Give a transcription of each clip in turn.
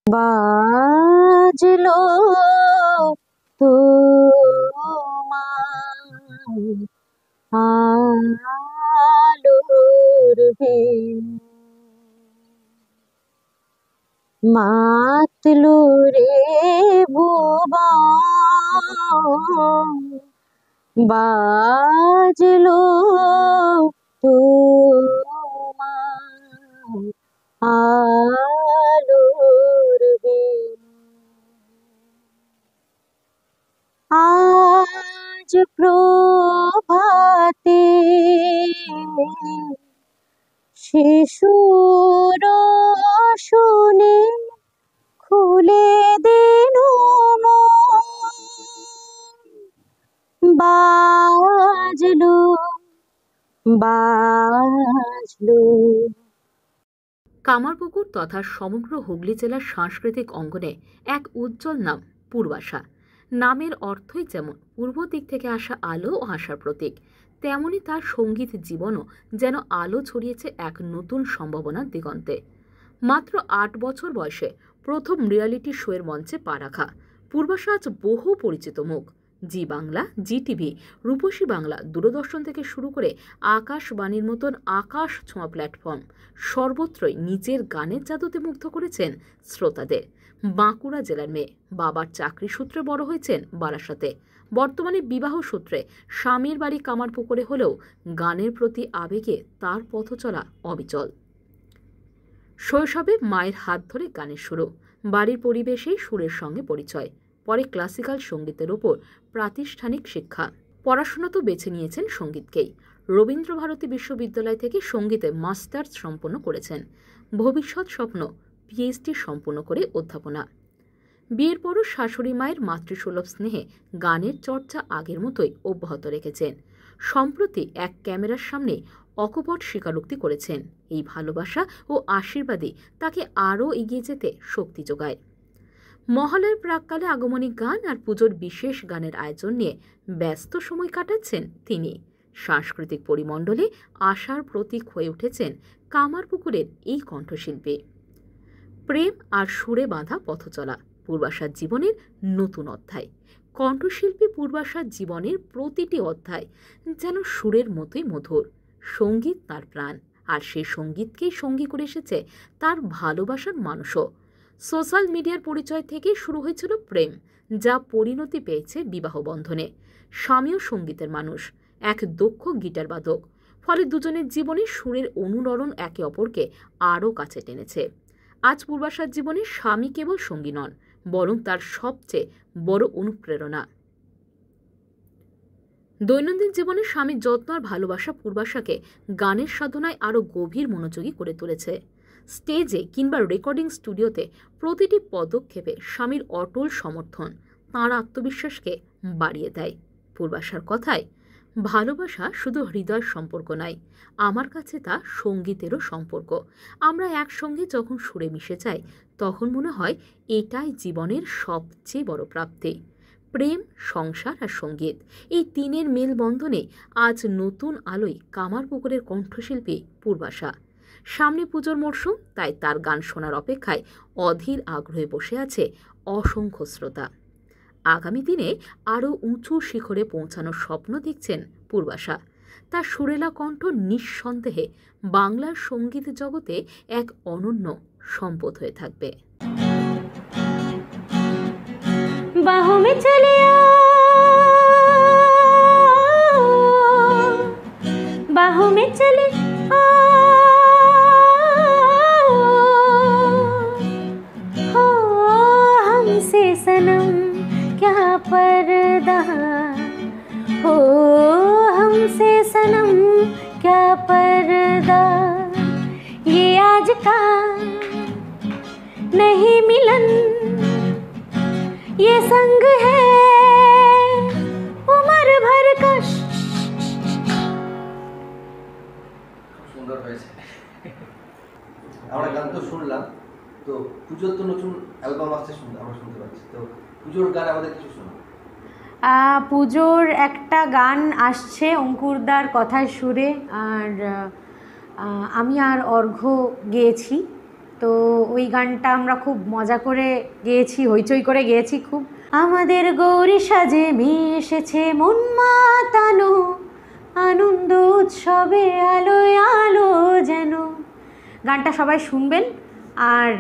বাজলো তোমার আলোর বিন, মাতলো রে ভুবন, বাজলো তোমার আলোর বিন। আজ প্রভাতে শিশুর শুনে খুলে দিল বাজলো বাজলো। কামারপুকুর তথা সমগ্র হুগলি জেলার সাংস্কৃতিক অঙ্গনে এক উজ্জ্বল নাম পূর্বাশা। নামের অর্থই যেমন পূর্ব দিক থেকে আসা আলো ও আশার প্রতীক, তেমনি তার সঙ্গীত জীবনও যেন আলো ছড়িয়েছে এক নতুন সম্ভাবনার দিগন্তে। মাত্র ৮ বছর বয়সে প্রথম রিয়ালিটি শোয়ের মঞ্চে পা রাখা পূর্বাশা আজ বহু পরিচিত মুখ। জি বাংলা, জি টিভি, রূপসী বাংলা, দূরদর্শন থেকে শুরু করে আকাশবাণীর মতন আকাশ ছোঁয়া প্ল্যাটফর্ম সর্বত্রই নিজের গানের জাদুতে মুগ্ধ করেছেন শ্রোতাদের। বাঁকুড়া জেলার মেয়ে, বাবার চাকরি সূত্রে বড় হয়েছেন বারাসাতে। বর্তমানে বিবাহ সূত্রে স্বামীর বাড়ি কামারপুকুরে হলেও গানের প্রতি আবেগে তার পথ চলা অবিচল। শৈশবে মায়ের হাত ধরে গানের শুরু, বাড়ির পরিবেশেই সুরের সঙ্গে পরিচয়, পরে ক্লাসিক্যাল সঙ্গীতের ওপর প্রাতিষ্ঠানিক শিক্ষা। পড়াশোনা তো বেছে নিয়েছেন সঙ্গীতকেই। রবীন্দ্রভারতী বিশ্ববিদ্যালয় থেকে সঙ্গীতে মাস্টার্স সম্পন্ন করেছেন। ভবিষ্যৎ স্বপ্ন পিএইচডি সম্পন্ন করে অধ্যাপনা। বিয়ের পরও শাশুড়ি মায়ের মাতৃসুলভ স্নেহে গানের চর্চা আগের মতোই অব্যাহত রেখেছেন। সম্প্রতি এক ক্যামেরার সামনে অকপট স্বীকারোক্তি করেছেন, এই ভালোবাসা ও আশীর্বাদই তাকে আরও এগিয়ে যেতে শক্তি যোগায়। মহালয়ার প্রাককালে আগমনী গান আর পুজোর বিশেষ গানের আয়োজন নিয়ে ব্যস্ত সময় কাটাচ্ছেন তিনি। সাংস্কৃতিক পরিমণ্ডলে আশার প্রতীক হয়ে উঠেছেন কামারপুকুরের এই কণ্ঠশিল্পী। প্রেম আর সুরে বাঁধা পথচলা পূর্বাশার জীবনের নতুন অধ্যায়। কণ্ঠশিল্পী পূর্বাশার জীবনের প্রতিটি অধ্যায় যেন সুরের মতোই মধুর। সঙ্গীত তার প্রাণ, আর সেই সঙ্গীতকেই সঙ্গী করে এসেছে তার ভালোবাসার মানুষও। সোশ্যাল মিডিয়ার পরিচয় থেকে শুরু হয়েছিল প্রেম, যা পরিণতি পেয়েছে বিবাহ বন্ধনে। স্বামীও সঙ্গীতের মানুষ, এক দক্ষ গিটার বাদক, ফলে দুজনের জীবনে সুরের অনুরণন একে অপরকে আরও কাছে টেনেছে। আজ পূর্বাশার জীবনে স্বামী কেবল সঙ্গী নন, বরং তার সবচেয়ে বড় অনুপ্রেরণা। দৈনন্দিন জীবনে স্বামীর যত্ন আর ভালোবাসা পূর্বাশাকে গানের সাধনায় আরও গভীর মনোযোগী করে তুলেছে। স্টেজে কিংবা রেকর্ডিং স্টুডিওতে প্রতিটি পদক্ষেপে স্বামীর অটল সমর্থন তাঁর আত্মবিশ্বাসকে বাড়িয়ে দেয়। পূর্বাশার কথায়, ভালোবাসা শুধু হৃদয় সম্পর্ক নয়, আমার কাছে তা সঙ্গীতেরও সম্পর্ক। আমরা একসঙ্গে যখন সুরে মিশে যাই, তখন মনে হয় এটাই জীবনের সবচেয়ে বড় প্রাপ্তি। প্রেম, সংসার আর সঙ্গীত, এই তিনের মেলবন্ধনে আজ নতুন আলোয় কামারপুকুরের কণ্ঠশিল্পী পূর্বাশা। সামনে পুজোর মরশুম, তাই তার গান শোনার অপেক্ষায় অধীর আগ্রহে বসে আছে অসংখ্য শ্রোতা। আগামী দিনে আরও উঁচু শিখরে পৌঁছানোর স্বপ্ন দেখছেন পূর্বাশা। তার সুরেলা কণ্ঠ নিঃসন্দেহে বাংলার সঙ্গীত জগতে এক অনন্য সম্পদ হয়ে থাকবে। बाहों में चले आओ, बाहों में चले आओ, हो हमसे सनम क्या पर्दा, हो हमसे सनम क्या पर्दा, ये आज का नहीं मिलन, ये संग है उम्र भर का। সুন্দর হয়েছে। আমরা গান তো শুনলাম, তো পুজোর তো নতুন অ্যালবাম আসছে, আমরা শুনতে পাচ্ছি, তো পুজোর গান আমাদের কিছু শোনো। পুজোর একটা গান আসছে অঙ্কুরদার কথায় সুরে, আর আমি আর অর্ঘ্য গেয়েছি। তো ওই গানটা আমরা খুব মজা করে গেয়েছি, হইচই করে গেয়েছি খুব। আমাদের গৌরী সাজে মেয়ে এসেছে মন মাতানো, আনন্দ উৎসবে আলোয় আলো যেন। গানটা সবাই শুনবেন। আর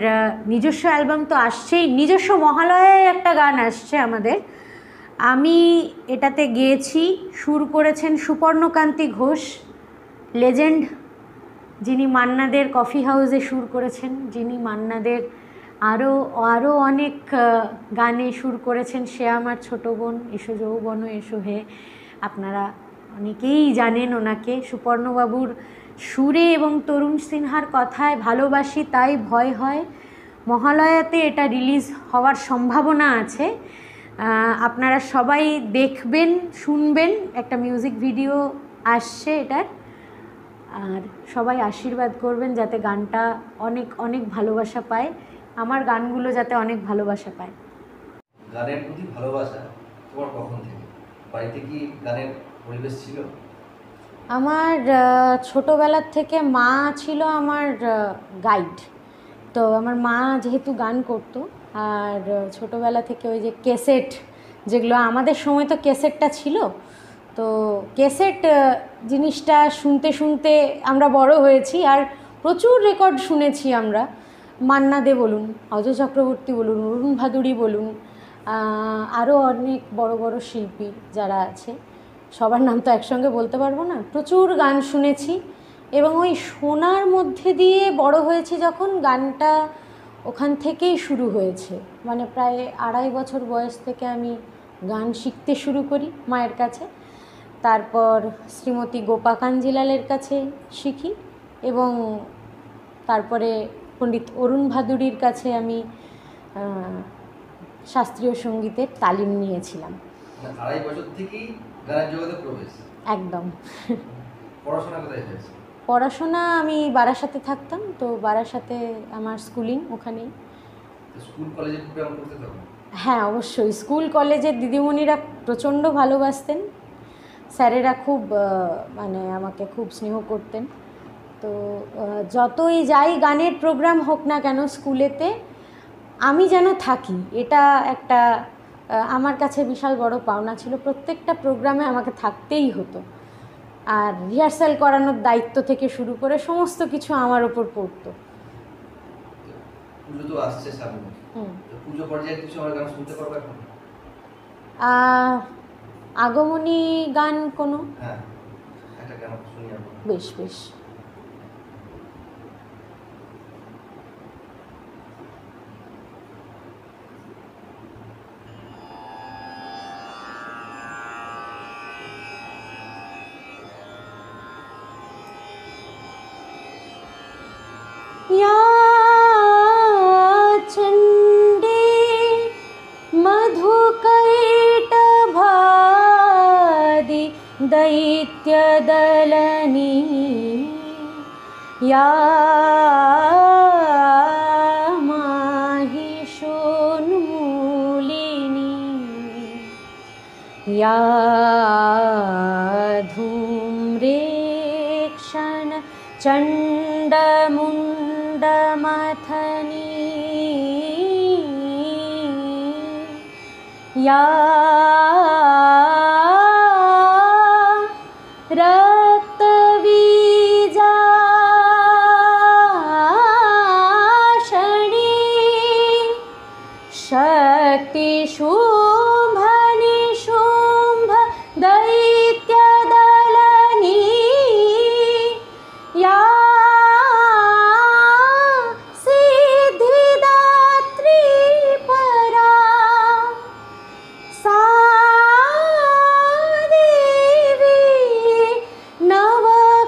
নিজস্ব অ্যালবাম তো আসছেই, নিজস্ব মহালয়ায় একটা গান আসছে আমাদের, আমি এটাতে গেয়েছি। সুর করেছেন সুপর্ণকান্তি ঘোষ, লেজেন্ড, যিনি মান্নাদের কফি হাউসে সুর করেছেন, যিনি মান্নাদের আরও অনেক গানে সুর করেছেন। সে আমার ছোট বোন, এসো যৌবন এসো হে, আপনারা অনেকেই জানেন ওনাকে। সুপর্ণবাবুর সুরে এবং তরুণ সিনহার কথায় ভালোবাসি তাই ভয় হয়, মহালয়াতে এটা রিলিজ হওয়ার সম্ভাবনা আছে। আপনারা সবাই দেখবেন, শুনবেন, একটা মিউজিক ভিডিও আসছে এটার। আর সবাই আশীর্বাদ করবেন যাতে গানটা অনেক অনেক ভালোবাসা পায়, আমার গানগুলো যাতে অনেক ভালোবাসা পায়। গানের প্রতি ভালোবাসা তোমার কখন থেকে? বাড়িতে কি গানের পরিবেশ ছিল? আমার ছোটোবেলার থেকে মা ছিল আমার গাইড। তো আমার মা যেহেতু গান করতো, আর ছোটোবেলা থেকে ওই যে ক্যাসেট, যেগুলো আমাদের সময় তো ক্যাসেটটা ছিল, তো ক্যাসেট জিনিসটা শুনতে শুনতে আমরা বড় হয়েছি। আর প্রচুর রেকর্ড শুনেছি আমরা, মান্না দে বলুন, অজয় চক্রবর্তী বলুন, অরুণ ভাদুড়ী বলুন, আরও অনেক বড় বড় শিল্পী যারা আছে, সবার নাম তো একসঙ্গে বলতে পারবো না। প্রচুর গান শুনেছি এবং ওই শোনার মধ্যে দিয়ে বড় হয়েছি যখন, গানটা ওখান থেকেই শুরু হয়েছে। মানে প্রায় 2.5 বছর বয়স থেকে আমি গান শিখতে শুরু করি মায়ের কাছে। তারপর শ্রীমতী গোপা কাঞ্জিলালের কাছে শিখি এবং তারপরে পণ্ডিত অরুণ ভাদুড়ীর কাছে আমি শাস্ত্রীয় সঙ্গীতের তালিম নিয়েছিলাম। 2.5 বছর থেকেই গানের জগতে প্রবেশ? একদম। পড়াশোনা কোথায় হয়েছে? পড়াশোনা আমি বারাসাতে থাকতাম, তো বারাসাতে আমার স্কুলিং ওখানেই। স্কুল কলেজে প্রোগ্রাম করতে তখন? হ্যাঁ অবশ্যই, স্কুল কলেজের দিদিমণিরা প্রচণ্ড ভালোবাসতেন, স্যারেরা খুব মানে আমাকে খুব স্নেহ করতেন। তো যতই যাই গানের প্রোগ্রাম হোক না কেন স্কুলেতে, আমি যেন থাকি, এটা একটা আমার কাছে বিশাল বড় পাওনা ছিল। প্রত্যেকটা প্রোগ্রামে আমাকে থাকতেই হতো, আর রিহার্সাল করানোর দায়িত্ব থেকে শুরু করে সমস্ত কিছু আমার ওপর পড়তো। পুজো তো আসছে সামনে, পুজো পর্যায়ে কিছু আমার গান শুনতে পারবো এখন? আগমনী গান কোনো? হ্যাঁ, একটা গান শুনি আমরা। বেশ বেশ। चण्डे मधुकैटभादि दैत्यदलनी, या माहिषोन्मूलिनी, या धूम्रेक्षण चण्डमुण्डमथनी, या रक्तबीजाशणी, शक्तिशुम्भ निशुम्भ दैत्यदलनी, या सिद्धिदात्री परा, सा देवी नवकोटिमूर्ति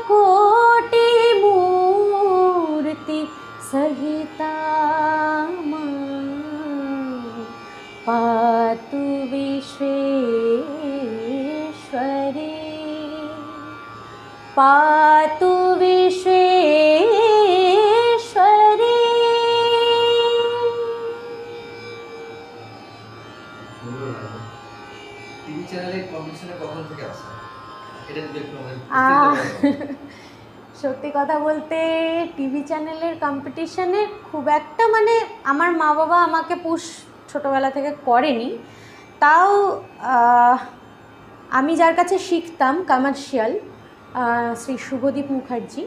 सहिता पातु विश्वेश्वरी, पातु विश्वेश्वरी। টিভি চ্যানেলে কম্পিটিশনে কখন থেকে আসে? এটা যদি একটু আমাদের সত্যি কথা বলতে টিভি চ্যানেলের কম্পিটিশনে খুব একটা মানে আমার মা বাবা আমাকে পুশ ছোটোবেলা থেকে করেনি। তাও আমি যার কাছে শিখতাম কমার্শিয়াল, শ্রী শুভদীপ মুখার্জি,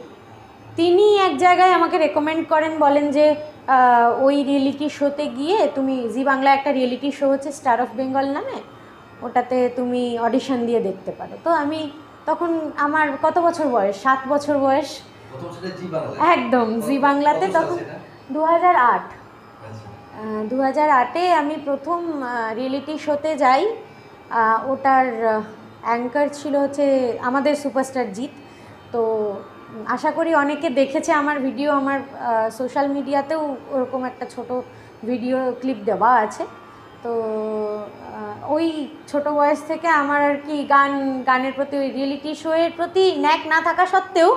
তিনি এক জায়গায় আমাকে রেকমেন্ড করেন, বলেন যে ওই রিয়েলিটি শোতে গিয়ে তুমি, জি বাংলা একটা রিয়েলিটি শো হচ্ছে স্টার অফ বেঙ্গল নামে, ওটাতে তুমি অডিশন দিয়ে দেখতে পারো। তো আমি তখন, আমার কত বছর বয়স, 7 বছর বয়স, প্রথম সেটা জি বাংলা, একদম জি বাংলাতে। তখন 2008, 2008-এ আমি প্রথম রিয়েলিটি শোতে যাই। ওটার অ্যাঙ্কার ছিল হচ্ছে আমাদের সুপারস্টার জিৎ। তো আশা করি অনেকে দেখেছে আমার ভিডিও, আমার সোশ্যাল মিডিয়াতেও ওরকম একটা ছোট ভিডিও ক্লিপ দেওয়া আছে। তো ওই ছোট বয়স থেকে আমার আর কি গানের প্রতি, ওই রিয়েলিটি শোয়ের প্রতি ন্যাক না থাকা সত্ত্বেও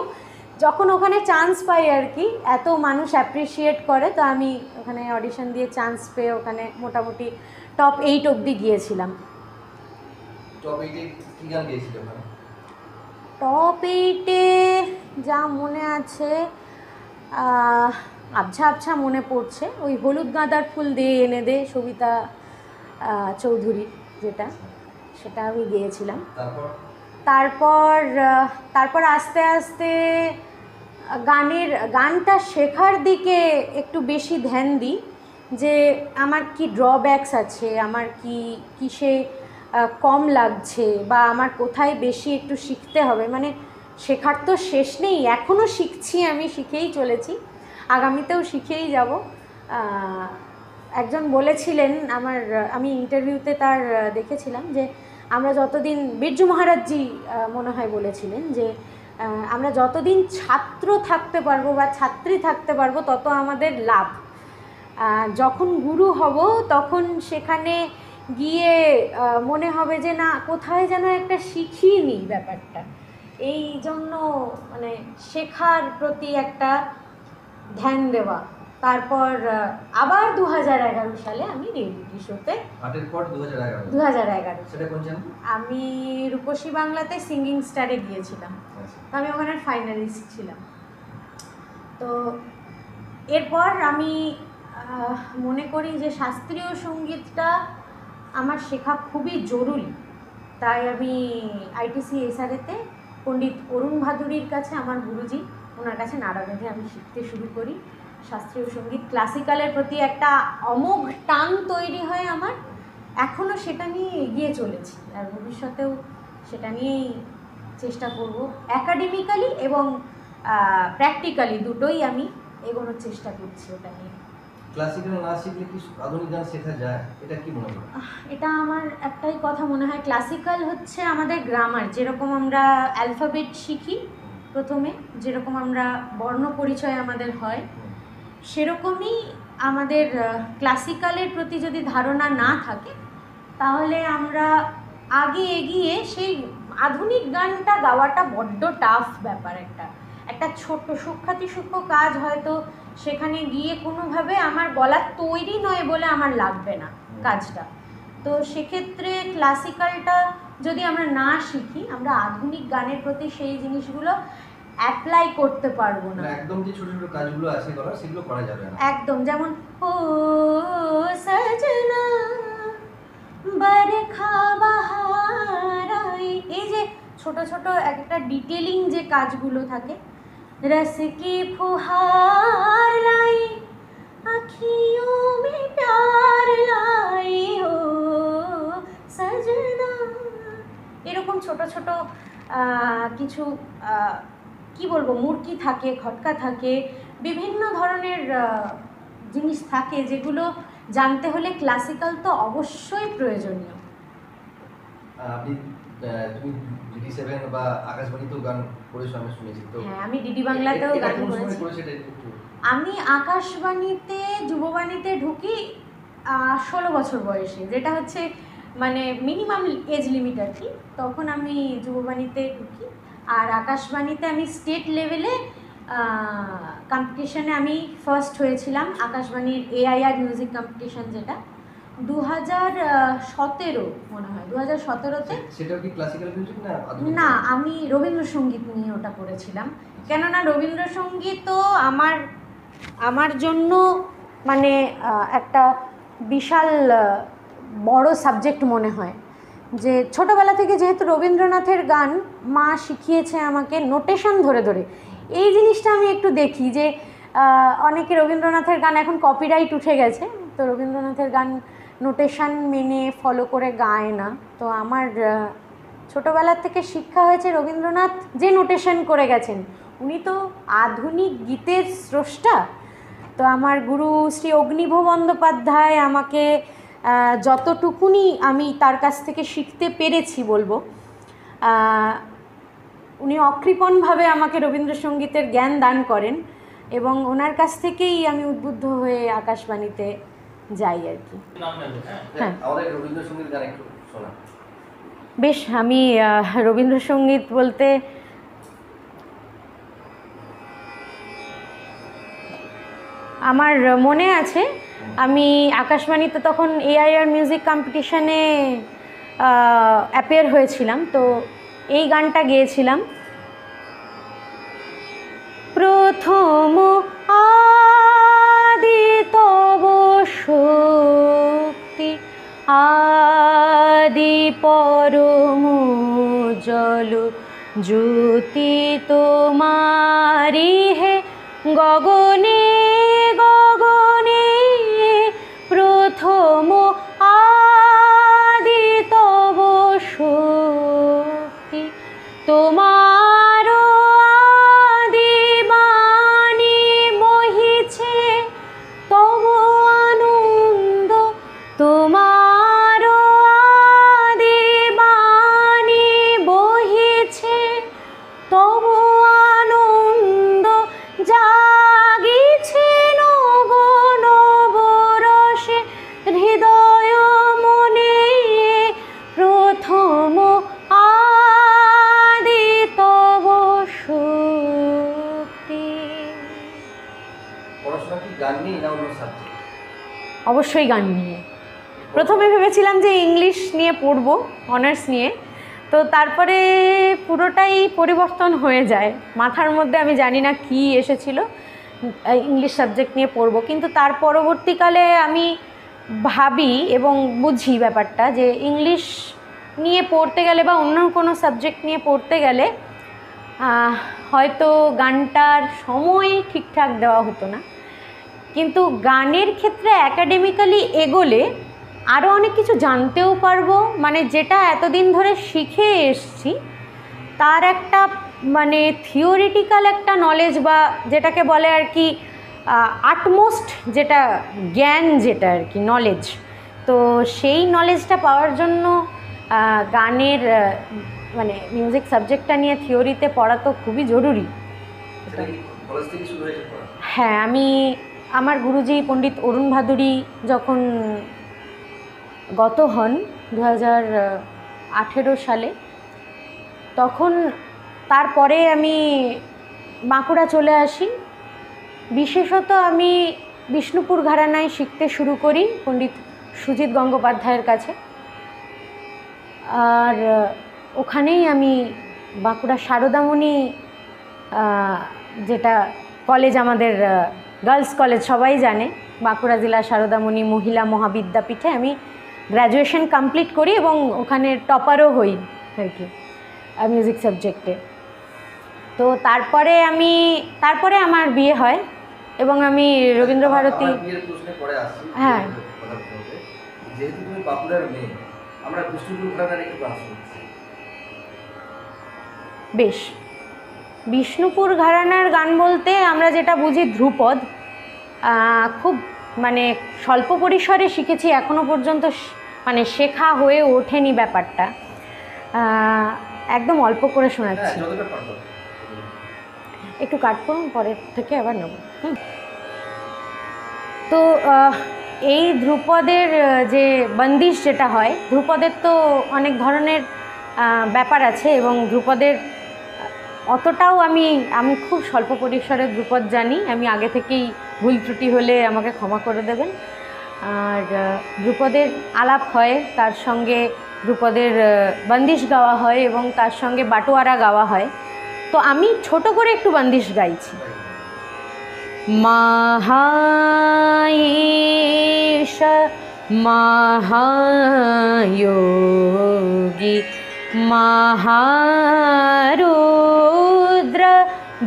যখন ওখানে চান্স পাই আর কি, এত মানুষ অ্যাপ্রিসিয়েট করে, তো আমি ওখানে অডিশন দিয়ে চান্স পেয়ে ওখানে মোটামুটি টপ 8 অবধি গিয়েছিলাম। টপ 8-এ কি গান গেয়েছিল ওখানে? টপ 8-এ যা মনে আছে, আবছা আবছা মনে পড়ছে, ওই হলুদ গাঁদার ফুল দিয়ে এনে দে, সবিতা চৌধুরী, সেটা আমি গিয়েছিলাম। তারপর আস্তে আস্তে গানটা শেখার দিকে একটু বেশি ধ্যান দিই, যে আমার কি ড্রব্যাকস আছে, আমার কিসে কম লাগছে, বা আমার কোথায় বেশি একটু শিখতে হবে। মানে শেখার তো শেষ নেই, এখনও শিখছি, আমি শিখেই চলেছি, আগামীতেও শিখেই যাব। একজন বলেছিলেন আমি ইন্টারভিউতে তার দেখেছিলাম, যে আমরা যতদিন, বিরজু মহারাজজি মনে হয় বলেছিলেন, যে আমরা যতদিন ছাত্র থাকতে পারবো বা ছাত্রী থাকতে পারবো তত আমাদের লাভ। যখন গুরু হব তখন সেখানে গিয়ে মনে হবে যে না, কোথায় যেন একটা শিখিনি ব্যাপারটা। এই জন্য মানে শেখার প্রতি একটা ধ্যান দেওয়া। তারপর আবার 2011 সালে আমি রিয়েলিটি শোতে, 8-এর পর 2011 সেটা কোন চ্যানেল? আমি রূপসী বাংলাতে সিঙ্গিং স্টারে গিয়েছিলাম। আমি ওখানে ফাইনালিস্ট ছিলাম। তো এরপর আমি মনে করি যে শাস্ত্রীয় সঙ্গীতটা আমার শেখা খুবই জরুরি। তাই আমি আইটিসি এসআরএতে পণ্ডিত অরুণ ভাদুরীর কাছে, আমার গুরুজি, ওনার কাছে নাড়া বেঁধে আমি শিখতে শুরু করি শাস্ত্রীয় সঙ্গীত। ক্লাসিক্যালের প্রতি একটা অমোঘ টান তৈরি হয় আমার, এখনও সেটা নিয়ে এগিয়ে চলেছি, আর ভবিষ্যতেও সেটা নিয়েই চেষ্টা করব। অ্যাকাডেমিক্যালি এবং প্র্যাকটিক্যালি দুটোই আমি এগোনোর চেষ্টা করছি ওটা নিয়ে। ক্লাসিক্যাল না শিখলে কি আধুনিক গান শেখা যায়, এটা কি মনে হয়? এটা আমার একটাই কথা মনে হয়, ক্লাসিক্যাল হচ্ছে আমাদের গ্রামার, যেরকম আমরা অ্যালফাবেট শিখি প্রথমে, যেরকম আমরা বর্ণ পরিচয় আমাদের হয়, সেরকমই আমাদের ক্লাসিক্যালের প্রতি যদি ধারণা না থাকে, তাহলে আমরা আগে এগিয়ে সেই আধুনিক গানটা গাওয়াটা বড্ড টাফ ব্যাপার। একটা ছোট্ট সূক্ষ্ম কাজ হয়তো সেখানে গিয়ে কোনোভাবে আমার গলা তৈরি নয় বলে আমার লাগবে না কাজটা। তো সেক্ষেত্রে ক্লাসিক্যালটা যদি আমরা না শিখি, আমরা আধুনিক গানের প্রতি সেই জিনিসগুলো অ্যাপ্লাই করতে পারবো না। একদম যে ছোট ছোট কাজগুলো আছে করা, সেগুলো করা যাবে না একদম। যেমন ও সজনা বরখা বাহার আই, এই যে ছোট ছোট একটা ডিটেলিং যে কাজগুলো থাকে, रस की फुहार लाई आँखियों में प्यार लाई हो सजना, এরকম ছোট ছোট কিছু কি বলবো, মুরকি থাকে, খটকা থাকে, বিভিন্ন ধরনের জিনিস থাকে, যেগুলো জানতে হলে ক্লাসিক্যাল তো অবশ্যই প্রয়োজনীয়। তুমি ডিডি 7 বা আকাশবাণীতেও গান করেছো আমি শুনেছি। তো হ্যাঁ, আমি ডিডি বাংলাতেও গান করেছি। আমি আকাশবাণীতে, যুববাণীতে ঢুকি 16 বছর বয়সে, যেটা হচ্ছে মানে মিনিমাম এজ লিমিট আর কি। তখন আমি যুববাণীতে ঢুকি, আর আকাশবাণীতে আমি স্টেট লেভেলে কম্পিটিশনে আমি ফার্স্ট হয়েছিলাম। আকাশবাণীর এআইআর মিউজিক কম্পিটিশন, যেটা 2017 মনে হয়, 2017-তে। সেটাও কি ক্লাসিক্যাল মিউজিক না? না, আমি রবীন্দ্রসঙ্গীত নিয়ে ওটা করেছিলাম। কেননা রবীন্দ্রসঙ্গীতও আমার জন্য মানে একটা বিশাল বড় সাবজেক্ট মনে হয়। যে ছোটোবেলা থেকে যেহেতু রবীন্দ্রনাথের গান মা শিখিয়েছে আমাকে নোটেশন ধরে ধরে, এই জিনিসটা আমি একটু দেখি যে অনেকে রবীন্দ্রনাথের গান এখন কপিরাইট উঠে গেছে, তো রবীন্দ্রনাথের গান নোটেশন মেনে ফলো করে গায় না। তো আমার ছোটোবেলার থেকে শিক্ষা হয়েছে রবীন্দ্রনাথ যে নোটেশন করে গেছেন, উনি তো আধুনিক গীতের স্রষ্টা। তো আমার গুরু শ্রী অগ্নিভ বন্দ্যোপাধ্যায় আমাকে যতটুকুনি আমি তার কাছ থেকে শিখতে পেরেছি বলবো, উনি অকৃপণভাবে আমাকে রবীন্দ্রসঙ্গীতের জ্ঞান দান করেন এবং ওনার কাছ থেকেই আমি উদ্বুদ্ধ হয়ে আকাশবাণীতে যাই আর কি। হ্যাঁ, আমাদের রবীন্দ্রসঙ্গীত গান একটু শোনা। বেশ, আমি রবীন্দ্রসঙ্গীত বলতে আমার মনে আছে আমি আকাশবাণীতে তখন AIR মিউজিক কম্পিটিশনে অ্যাপিয়ার হয়েছিলাম, তো এই গানটা গেয়েছিলাম। প্রথম আদি তব শক্তি, আদি পরম জল জ্যোতি তোমারি হে গগনে গগনে, প্রথম আদি তব শক্তি, তোমার আদি বাণী বহিছে তব আনন্দ, তোমার আদি বাণী বহিছে তব আনন্দ, জাগিছে নব নব রসে হৃদয় মনে, প্রথম আদি তব শক্তি। পড়াশোনা কি গান নিয়ে না অন্য সাবজেক্ট? অবশ্যই গান নিয়ে। প্রথমে ভেবেছিলাম যে ইংলিশ নিয়ে পড়বো, অনার্স নিয়ে, তো তারপরে পুরোটাই পরিবর্তন হয়ে যায়। মাথার মধ্যে আমি জানি না কি এসেছিল, ইংলিশ সাবজেক্ট নিয়ে পড়বো, কিন্তু তার পরবর্তীকালে আমি ভাবি এবং বুঝি ব্যাপারটা যে ইংলিশ নিয়ে পড়তে গেলে বা অন্য কোনো সাবজেক্ট নিয়ে পড়তে গেলে হয়তো গানটার সময় ঠিকঠাক দেওয়া হতো না, কিন্তু গানের ক্ষেত্রে অ্যাকাডেমিক্যালি এগোলে আরও অনেক কিছু জানতেও পারবো, মানে যেটা এতদিন ধরে শিখে এসছি তার একটা মানে থিওরিটিক্যাল একটা নলেজ, বা যেটাকে বলে আর কি আটমোস্ট যেটা জ্ঞান, যেটা আর কি নলেজ, তো সেই নলেজটা পাওয়ার জন্য গানের মানে মিউজিক সাবজেক্টটা নিয়ে থিওরিতে পড়া তো খুবই জরুরি। কলেজ থেকে শুরু হয়েছে পড়া? হ্যাঁ, আমি আমার গুরুজি পণ্ডিত অরুণ ভাদুড়ী যখন গত হন 2018 সালে, তখন তারপরে আমি বাঁকুড়া চলে আসি। বিশেষত আমি বিষ্ণুপুর ঘরানায় শিখতে শুরু করি পণ্ডিত সুজিত গঙ্গোপাধ্যায়ের কাছে, আর ওখানেই আমি বাঁকুড়া সারদামণি, যেটা কলেজ আমাদের গার্লস কলেজ সবাই জানে, বাঁকুড়া জেলা সারদামণি মহিলা মহাবিদ্যাপীঠে আমি গ্র্যাজুয়েশন কমপ্লিট করি এবং ওখানে টপারও হই আর কি মিউজিক সাবজেক্টে। তো তারপরে আমার বিয়ে হয় এবং আমি রবীন্দ্রভারতী। হ্যাঁ, যেহেতু তুমি বাঁকুড়ার মেয়ে, আমরা বিষ্ণুপুর ঘরানার একটু গান শুনছি। বেশ, বিষ্ণুপুর ঘরানার গান বলতে আমরা যেটা বুঝি ধ্রুপদ, খুব মানে স্বল্প পরিসরে শিখেছি, এখনও পর্যন্ত মানে শেখা হয়ে ওঠেনি ব্যাপারটা, একদম অল্প করে শোনাচ্ছি। একটু কাট করুন, পরের থেকে আবার নেব। তো এই ধ্রুপদের যে বন্দিশ যেটা হয়, ধ্রুপদের তো অনেক ধরনের ব্যাপার আছে এবং ধ্রুপদের অতটাও আমি খুব স্বল্প পরিসরে ধ্রুপদ জানি। আমি আগে থেকেই ভুল ত্রুটি হলে আমাকে ক্ষমা করে দেবেন। আর ধ্রুপদের আলাপ হয়, তার সঙ্গে ধ্রুপদের বন্দিশ গাওয়া হয় এবং তার সঙ্গে বাটোয়ারা গাওয়া হয়। তো আমি ছোট করে একটু বন্দিশ গাইছি। महाईश महायोगी महारुद्र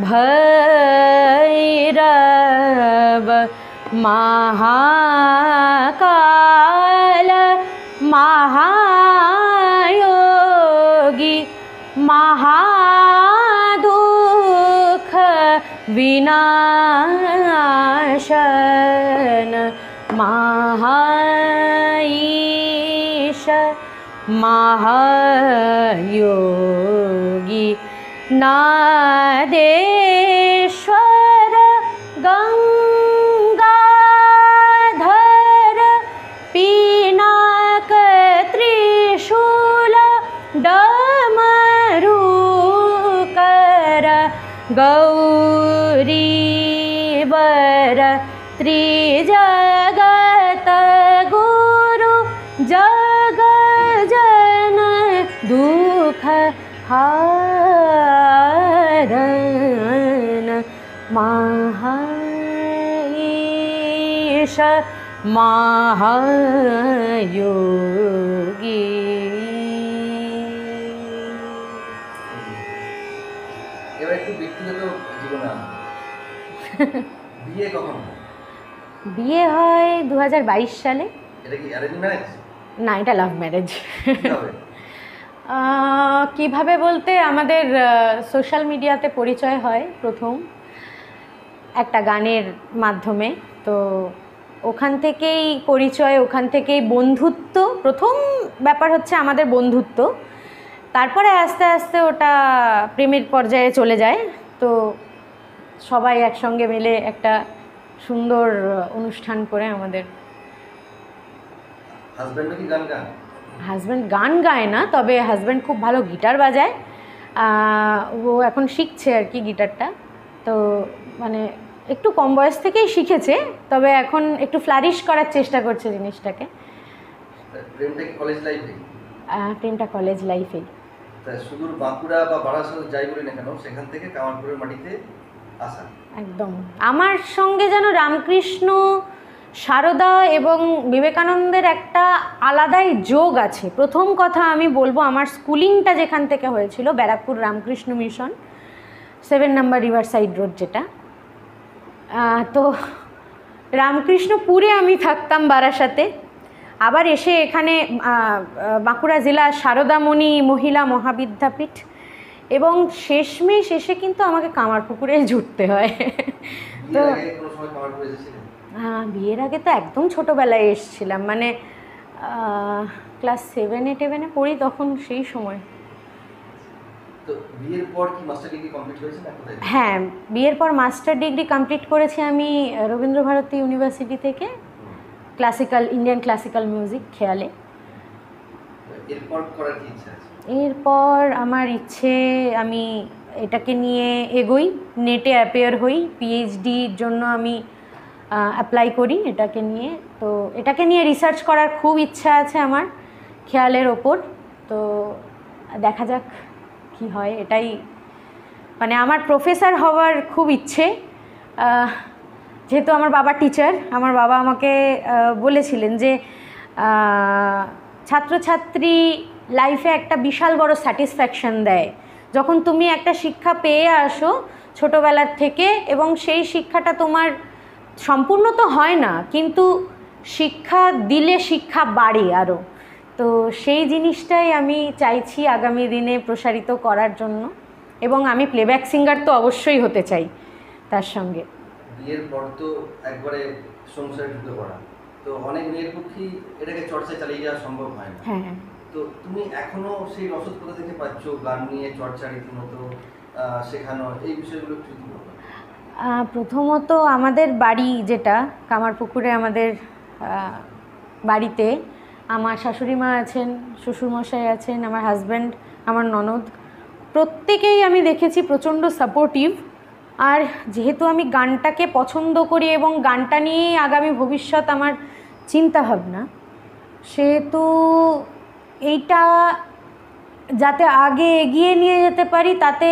भैरव महाकाल महायोगी महादुःख विनाशन महाईश महायोगी नादेश्वर गंगाधर पिनाक त्रिशूल डमरुकर गौरीवर त्रिजगत गुरु जग जन दुख हारन महाईश महायोगी। এবার একটু ব্যক্তিগত জীবনে বিয়ে কখন? বিয়ে হয় 2022 সালে। এটা কি অ্যারেঞ্জ ম্যারেজ? না, এটা লাভ ম্যারেজ। কিভাবে বলতে, আমাদের সোশ্যাল মিডিয়াতে পরিচয় হয় প্রথম একটা গানের মাধ্যমে। তো ওখান থেকেই পরিচয়, ওখান থেকেই বন্ধুত্ব। প্রথম ব্যাপার হচ্ছে আমাদের বন্ধুত্ব, তারপরে আস্তে আস্তে ওটা প্রেমের পর্যায়ে চলে যায়। তো সবাই একসঙ্গে মিলে একটা সুন্দর অনুষ্ঠান করে আমাদের। হাজব্যান্ডও কি গান গান? হাজব্যান্ড গান গায় না, তবে হাজব্যান্ড খুব ভালো গিটার বাজায়। ও এখন শিখছে আর কি গিটারটা। তো মানে একটু কম বয়স থেকেই শিখেছে, তবে এখন একটু ফ্লারিশ করার চেষ্টা করছে জিনিসটাকে। প্রেমটা কি কলেজ লাইফে? প্রেমটা কলেজ লাইফেই। সুদূর বাঁকুড়া বা বারাসাত যাই বলি না কেন, সেখান থেকে কামারপুরের মাটিতে আসা। একদম আমার সঙ্গে যেন রামকৃষ্ণ, সারদা এবং বিবেকানন্দের একটা আলাদাই যোগ আছে। প্রথম কথা আমি বলবো, আমার স্কুলিংটা যেখান থেকে হয়েছিল ব্যারাকপুর রামকৃষ্ণ মিশন, 7 নম্বর রিভার সাইড রোড যেটা। তো রামকৃষ্ণপুরে আমি থাকতাম বারাসাতে, আবার এসে এখানে বাঁকুড়া জেলা সারদামণি মহিলা মহাবিদ্যাপীঠ, এবং শেষমেশ এসে কিন্তু আমাকে কামারপুকুরে জুটতে হয়। তো বিয়ের আগে তো একদম ছোটোবেলায় এসেছিলাম, মানে ক্লাস 7-8 পড়ি তখন, সেই সময়। তো বিয়ের পর কি মাস্টার ডিগ্রি কমপ্লিট হয়েছে না? হ্যাঁ, বিয়ের পর মাস্টার ডিগ্রি কমপ্লিট করেছি আমি রবীন্দ্রভারতী ইউনিভার্সিটি থেকে, ক্লাসিক্যাল, ইন্ডিয়ান ক্লাসিক্যাল মিউজিক, খেয়ালে। এরপর করার কি ইচ্ছা আছে? এরপর আমার ইচ্ছে, আমি এটাকে নিয়ে এগোই, নেটে অ্যাপিয়ার হই, পিএইচডির জন্য আমি অ্যাপ্লাই করি এটাকে নিয়ে। তো এটাকে নিয়ে রিসার্চ করার খুব ইচ্ছা আছে আমার, খেয়ালের ওপর। তো দেখা যাক কি হয়। এটাই মানে আমার প্রফেসর হওয়ার খুব ইচ্ছে। যেহেতু আমার বাবা টিচার, আমার বাবা আমাকে বলেছিলেন যে ছাত্রছাত্রী লাইফে একটা বিশাল বড় স্যাটিসফ্যাকশান দেয় যখন তুমি একটা শিক্ষা পেয়ে আসো ছোটোবেলার থেকে, এবং সেই শিক্ষাটা তোমার সম্পূর্ণ তো হয় না, কিন্তু শিক্ষা দিলে শিক্ষা বাড়ে আরও। তো সেই জিনিসটাই আমি চাইছি আগামী দিনে প্রসারিত করার জন্য, এবং আমি প্লেব্যাক সিঙ্গার তো অবশ্যই হতে চাই তার সঙ্গে। বিয়ের পর তো একবারে সংসারে ঢুকে পড়া, তো অনেক মেয়ের পক্ষেই এটাকে চর্চা চালিয়ে যাওয়া সম্ভব হয় না। হ্যাঁ, তো তুমি এখনো সেই রসদ কোথা থেকে পাচ্ছ, গান নিয়ে চর্চা রীতিমতো শেখানো, এই বিষয়গুলো একটু বলবো। প্রথমত আমাদের বাড়ি যেটা কামারপুকুরে, আমাদের বাড়িতে আমার শাশুড়ি মা আছেন, শ্বশুরমশাই আছেন, আমার হাজব্যান্ড, আমার ননদ, প্রত্যেকেই আমি দেখেছি প্রচণ্ড সাপোর্টিভ। আর যেহেতু আমি গানটাকে পছন্দ করি এবং গানটা নিয়েই আগামী ভবিষ্যৎ আমার চিন্তাভাবনা, সেহেতু এইটা যাতে আগে এগিয়ে নিয়ে যেতে পারি, তাতে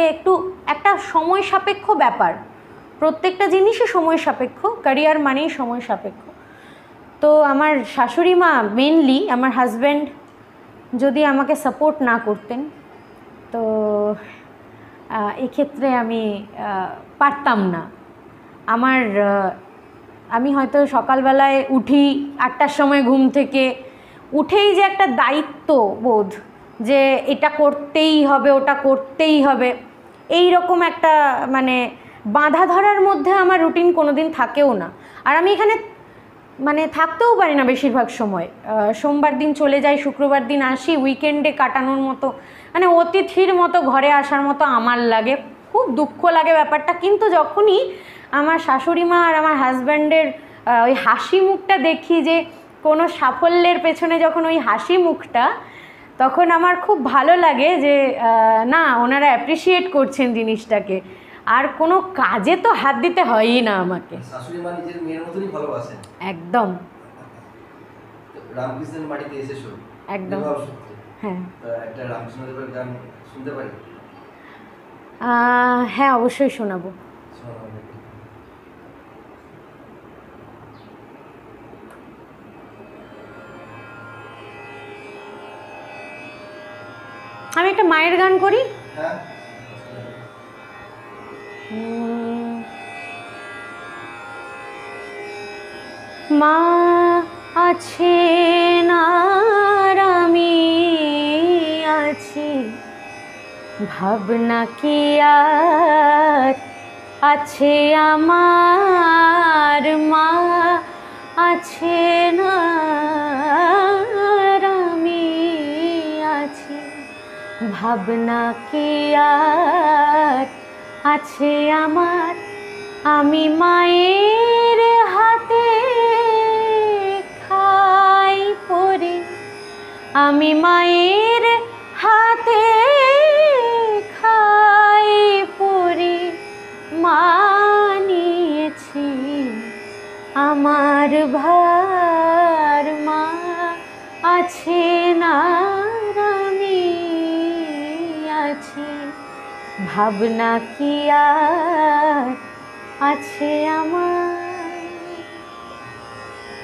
একটা সময় সাপেক্ষ ব্যাপার, প্রত্যেকটা জিনিসই সময় সাপেক্ষ, ক্যারিয়ার মানেই সময় সাপেক্ষ। তো আমার শাশুড়ি মা মেনলি, আমার হাজব্যান্ড যদি আমাকে সাপোর্ট না করতেন তো এক্ষেত্রে আমি পারতাম না। আমি হয়তো সকালবেলায় উঠি 8টার সময় ঘুম থেকে, উঠেই যে একটা দায়িত্ব বোধ যে এটা করতেই হবে, ওটা করতেই হবে, এই রকম একটা মানে বাঁধা ধরার মধ্যে আমার রুটিন কোনো দিন থাকেও না। আর আমি এখানে মানে থাকতেও পারি না বেশিরভাগ সময়। সোমবার দিন চলে যাই, শুক্রবার দিন আসি, উইকেন্ডে কাটানোর মতো মানে অতিথির মতো ঘরে আসার মতো আমার লাগে, খুব দুঃখ লাগে ব্যাপারটা। কিন্তু যখনই আমার শাশুড়ি মা আর আমার হাজব্যান্ডের ওই হাসি মুখটা দেখি, যে কোনো সাফল্যের পেছনে যখন ওই হাসি মুখটা, তখন আমার খুব ভালো লাগে যে না, ওনারা অ্যাপ্রিসিয়েট করছেন জিনিসটাকে। আর কোনো কাজে তো হাত দিতে হয়ই না আমাকে। শাশুড়ি মা নিজের মেয়ের মতনই ভালোবাসেন। একদম। রামকৃষ্ণের মাটিতে এসেছো, একদম। হ্যাঁ, একটা রামকৃষ্ণদেবের গান শুনতে পারি? হ্যাঁ, অবশ্যই শোনাবো। আমি একটা মায়ের গান করি। হ্যাঁ। মা আছে না, আমি আছি, ভাবনা কি আর আছে আমার, মা আছে না, আমি আছি, ভাবনা কি আর আছে আমার, আমি মায়ের হাতে খাই পড়ি, আমি মায়ের হাতে খাই পড়ি, মানিয়েছি আমার ভার, মা আছে না, আমি আছি, ভাবনা কি আর আছে আমার।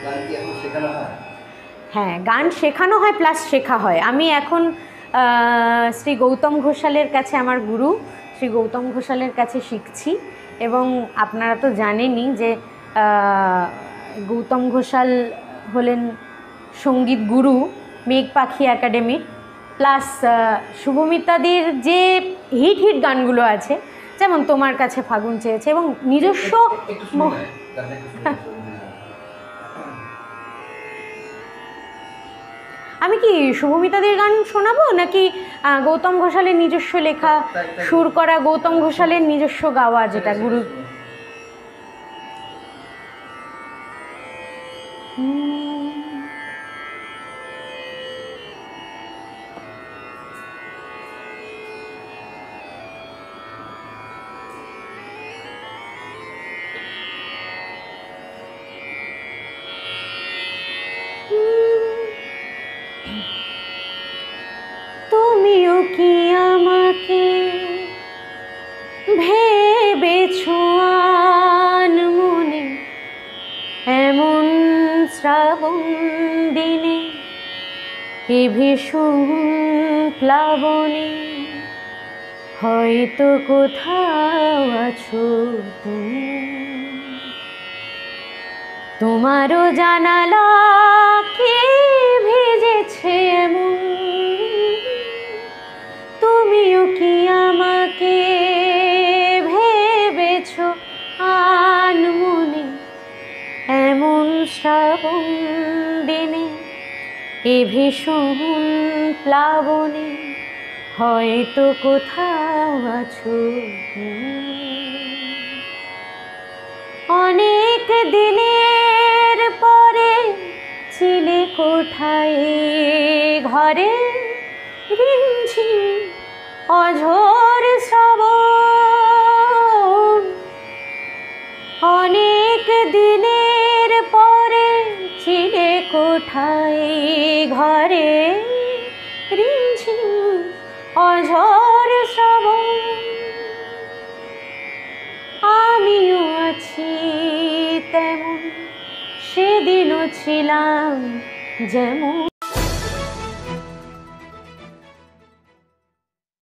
গান কি এখন শেখানো হয়? হ্যাঁ, গান শেখানো হয় প্লাস শেখা হয়। আমি এখন শ্রী গৌতম ঘোষালের কাছে, আমার গুরু শ্রী গৌতম ঘোষালের কাছে শিখছি। এবং আপনারা তো জানেনই যে গৌতম ঘোষাল হলেন সঙ্গীত গুরু মেঘ পাখি একাডেমির, প্লাস শুভমিতাদির যে হিট গানগুলো আছে, যেমন তোমার কাছে ফাগুন চেয়েছে, এবং নিজস্ব আমি কি শুভমিতাদির গান শোনাবো নাকি গৌতম ঘোষালের নিজস্ব লেখা, সুর করা, গৌতম ঘোষালের নিজস্ব গাওয়া, যেটা গুরু? তুমিও কি আমাকে ভেবেছো আনমনে, এমন শ্রাবণ দিনে এ ভীষণ প্লাবনে, হয়তো কোথাও আছো তুমি, তোমারও জানালা কে ভেজেছে এমন, তুমিও কি আমাকে ভেবেছো আনমনে, এমন শ্রাবণ দিনে এ ভীষণ প্লাবনে, হয়তো কোথাও আছো তুমি। অনেক দিনের পরে চিলে কোঠায় ঘরে রিমঝিম অঝোর শ্রাবণ, অনেক দিনের পরে চিলে কোঠায় ঘরে রিমঝিম সেদিনও ছিলাম যেমন।